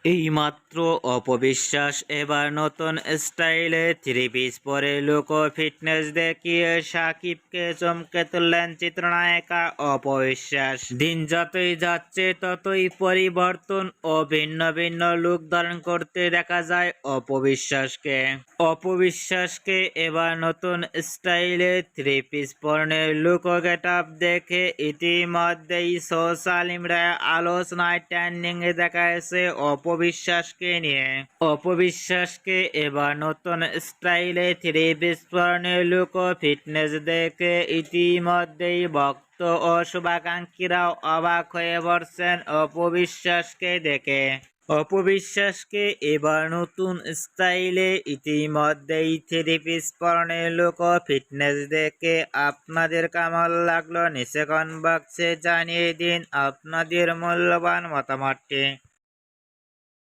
এইমাত্র অপবিশ্বাস এবার নতুন স্টাইলে থ্রি পিস পরে লুক ও ফিটনেস দেখিয়ে সাকিবকে চমকে তুললেন চিত্রনায়িকা অপবিশ্বাস। দিন যতই যাচ্ছে ততই পরিবর্তন ও ভিন্ন ভিন্ন লুক ধারণ করতে দেখা যায় অপবিশ্বাসকে। অপবিশ্বাসকে এবার নতুন স্টাইলে থ্রি পিস পরনের লুক ও গেট আপ দেখে ইতিমধ্যেই সোশ্যাল মিডিয়ায় আলোচনায় ট্রেন্ডিং এ দেখা গেছে অপবিশ্বাসকে নিয়ে। অপবিশ্বাসকে এবার নতুন স্টাইলে থ্রি পিস পরনের লুক ও ফিটনেস দেখে ইতিমধ্যেই ভক্ত ও শুভাকাঙ্ক্ষীরাও অবাক হয়ে পড়ছেন অপবিশ্বাসকে দেখে। অপবিশ্বাসকে এবার নতুন স্টাইলে ইতিমধ্যেই থ্রি পিস পরনের লুক ও ফিটনেস দেখে আপনাদের কেমন লাগলো নিচে কমেন্ট বক্সে জানিয়ে দিন আপনাদের মূল্যবান মতামতটি।